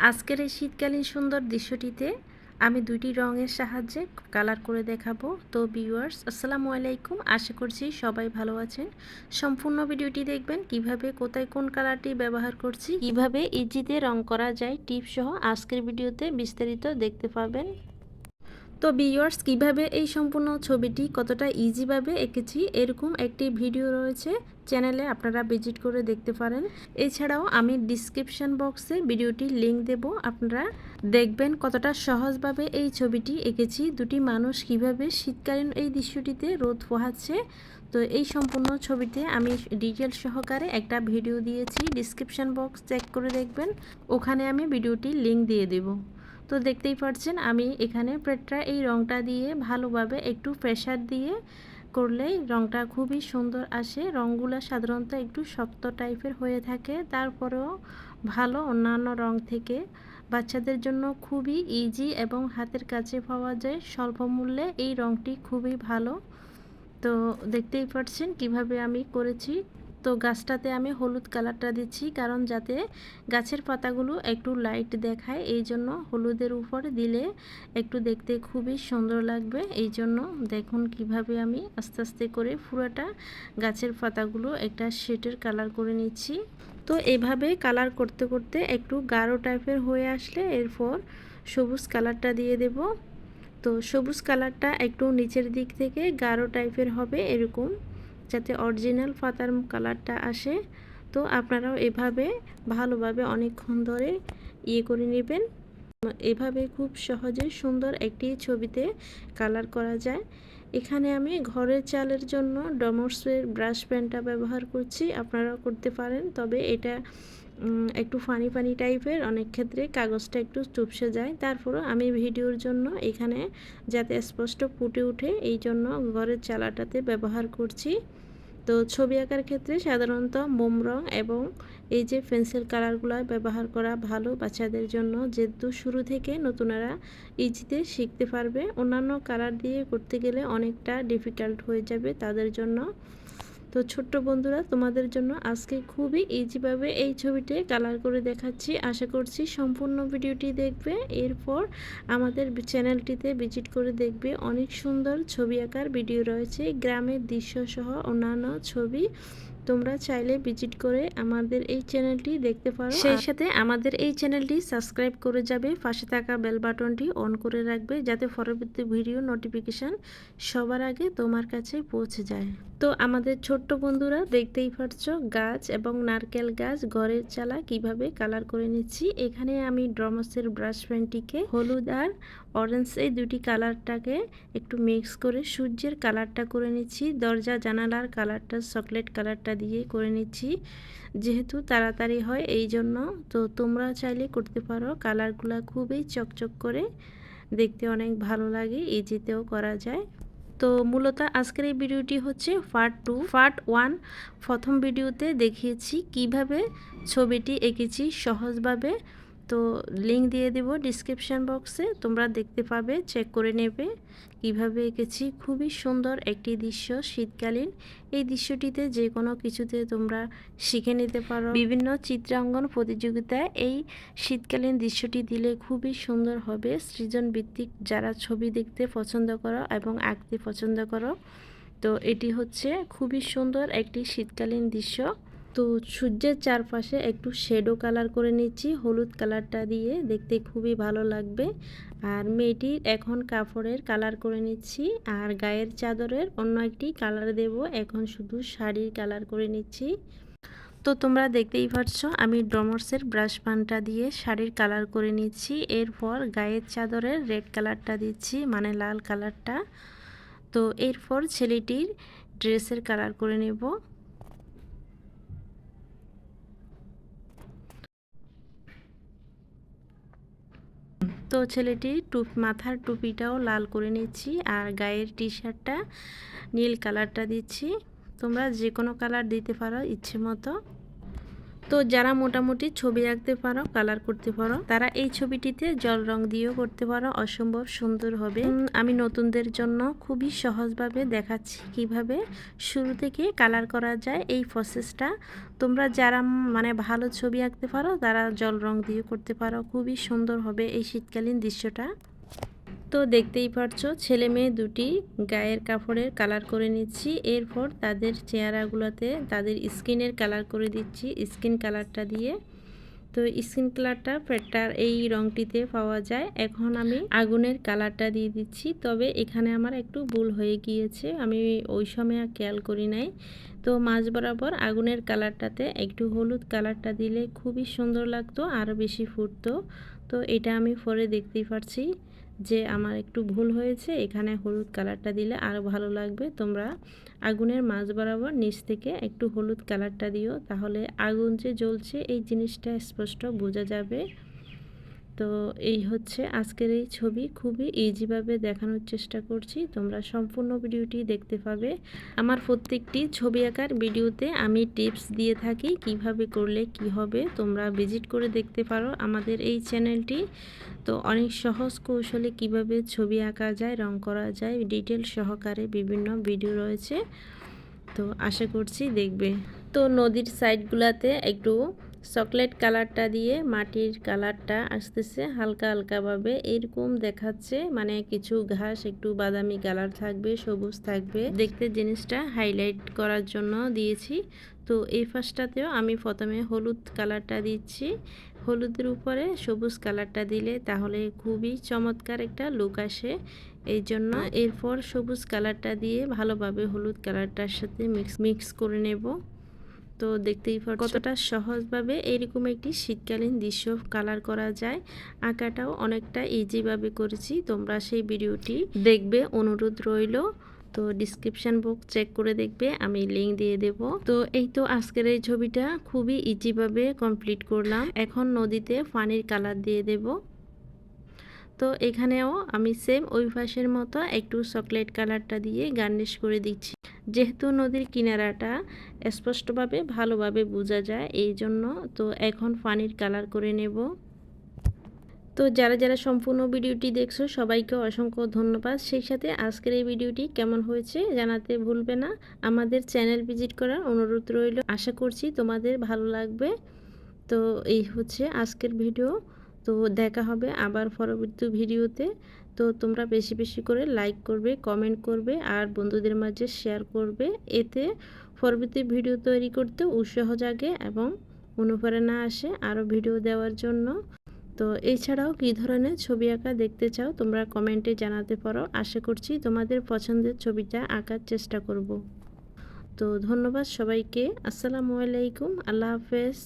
আজকের এই শীতকালীন সুন্দর দৃশ্যটিতে আমি দুইটি রঙের সাহায্যে কালার করে দেখাবো। তো ভিউয়ার্স, আসসালামু আলাইকুম, আশা করছি সবাই ভালো আছেন। সম্পূর্ণ ভিডিওটি দেখবেন কিভাবে কোথায় কোন কালারটি ব্যবহার করছি, কিভাবে ইজিতে রং করা যায় টিপস সহ আজকের ভিডিওতে বিস্তারিত দেখতে পাবেন। তো ভিউয়ার্স, কিভাবে এই সম্পূর্ণ ছবিটি কতটা ইজিভাবে এঁকেছি এরকম একটি ভিডিও রয়েছে চ্যানেলে, আপনারা ভিজিট করে দেখতে পারেন। এছাড়াও আমি ডিসক্রিপশন বক্সে ভিডিওটির লিংক দেব, আপনারা দেখবেন কতটা সহজভাবে এই ছবিটি এঁকেছি। দুটি মানুষ কিভাবে শীতকালীন এই দৃশ্যটিতে রোদ পোহাচ্ছে। তো এই সম্পূর্ণ ছবিতে আমি ডিটেল সহকারে একটা ভিডিও দিয়েছি, ডিসক্রিপশন বক্স চেক করে দেখবেন, ওখানে আমি ভিডিওটির লিংক দিয়ে দেব। তো দেখতেই পাচ্ছেন আমি এখানে প্লেটটা এই রঙটা দিয়ে ভালোভাবে একটু প্রেসার দিয়ে করলেই রঙটা খুবই সুন্দর আসে। রঙগুলো সাধারণত একটু শক্ত টাইপের হয়ে থাকে, তারপরেও ভালো অন্যান্য রং থেকে বাচ্চাদের জন্য খুবই ইজি এবং হাতের কাছে পাওয়া যায় স্বল্প মূল্যে। এই রঙটি খুবই ভালো। তো দেখতেই পাচ্ছেন কিভাবে আমি করেছি। তো গাছটাতে আমি হলুদ কালারটা দিচ্ছি, কারণ যাতে গাছের পাতাগুলো একটু লাইট দেখায়, এই জন্য হলুদের উপর দিলে একটু দেখতে খুবই সুন্দর লাগবে। এই জন্য দেখুন কিভাবে আমি আস্তে আস্তে করে পুরোটা গাছের পাতাগুলো একটা শেডের কালার করে নিচ্ছি। তো এভাবে কালার করতে করতে একটু গাঢ় টাইপের হয়ে আসলে এরপর সবুজ কালারটা দিয়ে দেব। তো সবুজ কালারটা একটু নিচের দিক থেকে গাঢ় টাইপের হবে এরকম, যাতে অরিজিনাল পাতার কালারটা আসে। তো আপনারাও এভাবে ভালোভাবে অনেকক্ষণ ধরে করে নেবেন। এভাবে খুব সহজে সুন্দর একটি ছবিতে কালার করা যায়। এখানে আমি ঘরের চালের জন্য ডমর্সের ব্রাশ পেনটা ব্যবহার করছি, আপনারাও করতে পারেন, তবে এটা একটু ফানি ফানি টাইপের, অনেক ক্ষেত্রে কাগজটা একটু চুপসে যায়। তারপরও আমি ভিডিওর জন্য এখানে যাতে স্পষ্ট ফুটে ওঠে এই জন্য ঘরের চালাটাতে ব্যবহার করছি। তো ছবি আঁকার ক্ষেত্রে সাধারণত মোম রং এবং এই যে পেন্সিল কালারগুলো ব্যবহার করা ভালো বাচ্চাদের জন্য, যেহেতু শুরু থেকে নতুনরা ইজিতে শিখতে পারবে। অন্যান্য কালার দিয়ে করতে গেলে অনেকটা ডিফিকাল্ট হয়ে যাবে তাদের জন্য। তো ছোট্ট বন্ধুরা, তোমাদের জন্য আজকে খুবই ইজিভাবে এই ছবিটি কালার করে দেখাচ্ছি। আশা করছি সম্পূর্ণ ভিডিওটি দেখবে, এরপর আমাদের চ্যানেলটিতে ভিজিট করে দেখবে। অনেক সুন্দর ছবি আঁকার ভিডিও রয়েছে, গ্রামের দৃশ্য সহ অন্যান্য ছবি। তোমরা চাইলে ভিজিট করে আমাদের এই চ্যানেলটি দেখতে পারো, সেই সাথে আমাদের এই চ্যানেলটি সাবস্ক্রাইব করে যাবে, পাশে থাকা বেল বাটনটি অন করে রাখবে, যাতে পরবর্তী ভিডিও নোটিফিকেশান সবার আগে তোমার কাছে পৌঁছে যায়। তো আমাদের ছোট্ট বন্ধুরা, দেখতেই পারছো গাছ এবং নারকেল গাছ ঘরের চালা কিভাবে কালার করে নিচ্ছি। এখানে আমি ড্রমসের ব্রাশ পেনটিকে হলুদ আর অরেঞ্জ এই দুটি কালারটাকে একটু মিক্স করে সূর্যের কালারটা করে নিচ্ছি। দরজা জানালার কালারটা চকলেট কালারটা দিয়ে করে নিচ্ছি, যেহেতু তাড়াতাড়ি হয় এই জন্য। তো তোমরা চাইলে করতে পারো, কালারগুলো খুবই চকচক করে দেখতে অনেক ভালো লাগে, ইজিতেও করা যায়। তো মূলত আজকের এই ভিডিওটি হচ্ছে পার্ট 2। পার্ট 1 প্রথম ভিডিওতে দেখিয়েছি কিভাবে ছবিটি এঁকেছি সহজভাবে। তো লিংক দিয়ে দেব ডিসক্রিপশন বক্সে, তোমরা দেখতে পাবে, চেক করে নেবে কিভাবে এঁকেছি। খুবই সুন্দর একটি দৃশ্য শীতকালীন। এই দৃশ্যটিতে যে কোনো কিছুতে তোমরা শিখে নিতে পারো। বিভিন্ন চিত্রাঙ্কন প্রতিযোগিতায় এই শীতকালীন দৃশ্যটি দিলে খুবই সুন্দর হবে। সৃজন ভিত্তিক যারা ছবি দেখতে পছন্দ করো এবং আঁকতে পছন্দ করো, তো এটি হচ্ছে খুবই সুন্দর একটি শীতকালীন দৃশ্য। তো সূর্যের চারপাশে একটু শেডো কালার করে নিচ্ছি হলুদ কালারটা দিয়ে, দেখতে খুবই ভালো লাগবে। আর মেয়েটির এখন কাপড়ের কালার করে নিচ্ছি, আর গায়ের চাদরের অন্য একটি কালার দেব। এখন শুধু শাড়ির কালার করে নিচ্ছি। তো তোমরা দেখতেই পাচ্ছ আমি ডমর্সের ব্রাশ পানটা দিয়ে শাড়ির কালার করে নিচ্ছি। এরপর গায়ের চাদরের রেড কালারটা দিচ্ছি, মানে লাল কালারটা। তো এরপর ছেলেটির ড্রেসের কালার করে নেব। তো ছেলেটির মাথার টুপিটাও লাল করে নিচ্ছি, আর গায়ের টি শার্টটা নীল কালারটা দিচ্ছি। তোমরা যে কোনো কালার দিতে পারো ইচ্ছে মতো। তো যারা মোটামুটি ছবি আঁকতে পারো, কালার করতে পারো, তারা এই ছবিটিতে জল রং দিয়েও করতে পারো, অসম্ভব সুন্দর হবে। আমি নতুনদের জন্য খুবই সহজভাবে দেখাচ্ছি কিভাবে শুরু থেকে কালার করা যায় এই প্রসেসটা। তোমরা যারা মানে ভালো ছবি আঁকতে পারো তারা জল রং দিয়ে করতে পারো, খুবই সুন্দর হবে এই শীতকালীন দৃশ্যটা। তো দেখতেই পারছো ছেলে মেয়ে দুটি গায়ের কাপড়ের কালার করে নিচ্ছি, এরপর তাদের চেহারাগুলোতে তাদের স্কিনের কালার করে দিচ্ছি স্কিন কালারটা দিয়ে। তো স্কিন কালারটা পেটটার এই রংটিতে পাওয়া যায়। এখন আমি আগুনের কালারটা দিয়ে দিচ্ছি, তবে এখানে আমার একটু ভুল হয়ে গিয়েছে, আমি ওই সময় খেয়াল করি নাই। তো মাঝ বরাবর আগুনের কালারটাতে একটু হলুদ কালারটা দিলে খুবই সুন্দর লাগতো, আরও বেশি ফুটতো। তো এটা আমি পরে দেখতেই পারছি যে আমার একটু ভুল হয়েছে, এখানে হলুদ কালারটা দিলে আরও ভালো লাগবে। তোমরা আগুনের মাঝ বরাবর নিচ থেকে একটু হলুদ কালারটা দিও, তাহলে আগুন যে জ্বলছে এই জিনিসটা স্পষ্ট বোঝা যাবে। তো এই হচ্ছে আজকের এই ছবি, খুবই ইজিভাবে দেখানোর চেষ্টা করছি, তোমরা সম্পূর্ণ ভিডিওটি দেখতে পাবে। আমার প্রত্যেকটি ছবি আঁকার ভিডিওতে আমি টিপস দিয়ে থাকি কিভাবে করলে কি হবে, তোমরা ভিজিট করে দেখতে পারো আমাদের এই চ্যানেলটি। তো অনেক সহজ কৌশলে কিভাবে ছবি আঁকা যায়, রং করা যায়, ডিটেল সহকারে বিভিন্ন ভিডিও রয়েছে, তো আশা করছি দেখবে। তো নদীর সাইডগুলোতে একটু চকলেট কালারটা দিয়ে মাটির কালারটা আসতেছে হালকা হালকাভাবে, এরকম দেখাচ্ছে, মানে কিছু ঘাস একটু বাদামি কালার থাকবে, সবুজ থাকবে, দেখতে জিনিসটা হাইলাইট করার জন্য দিয়েছি। তো এই ফার্স্টটাতেও আমি প্রথমে হলুদ কালারটা দিচ্ছি, হলুদের উপরে সবুজ কালারটা দিলে তাহলে খুবই চমৎকার একটা লুক আসে, এই জন্য এরপর সবুজ কালারটা দিয়ে ভালোভাবে হলুদ কালারটার সাথে মিক্স করে নেব। তো দেখতেই পাচ্ছ কতটা সহজভাবে এরকম একটি শীতকালীন দৃশ্য কালার করা যায়, আঁকাটাও অনেকটা ইজিভাবে করেছি, তোমরা সেই ভিডিওটি দেখবে অনুরোধ রইল। তো ডিসক্রিপশান বক্স চেক করে দেখবে, আমি লিঙ্ক দিয়ে দেব। তো এই তো আজকের এই ছবিটা খুবই ইজিভাবে কমপ্লিট করলাম। এখন নদীতে পানির কালার দিয়ে দেব। তো এখানেও আমি সেম ওই পাশের মতো একটু চকলেট কালারটা দিয়ে গার্নিশ করে দিচ্ছি, যেহেতু নদীর কিনারাটা স্পষ্টভাবে ভালোভাবে বোঝা যায় এই জন্য। তো এখন পানির কালার করে নেব। তো যারা যারা সম্পূর্ণ ভিডিওটি দেখছো সবাইকে অসংখ্য ধন্যবাদ। সেই সাথে আজকের এই ভিডিওটি কেমন হয়েছে জানাতে ভুলবে না, আমাদের চ্যানেল ভিজিট করার অনুরোধ রইল, আশা করছি তোমাদের ভালো লাগবে। তো এই হচ্ছে আজকের ভিডিও, তো দেখা হবে আবার পরবর্তী ভিডিওতে। তো তোমরা বেশি বেশি করে লাইক করবে, কমেন্ট করবে আর বন্ধুদের মাঝে শেয়ার করবে, এতে পরবর্তী ভিডিও তৈরি করতে উৎসাহ জাগে এবং অনুপ্রেরণা আসে আরও ভিডিও দেওয়ার জন্য। তো এছাড়াও কী ধরনের ছবি আঁকা দেখতে চাও তোমরা কমেন্টে জানাতে পারো, আশা করছি তোমাদের পছন্দের ছবিটা আঁকার চেষ্টা করব। তো ধন্যবাদ সবাইকে, আসসালামু আলাইকুম, আল্লাহ হাফেজ।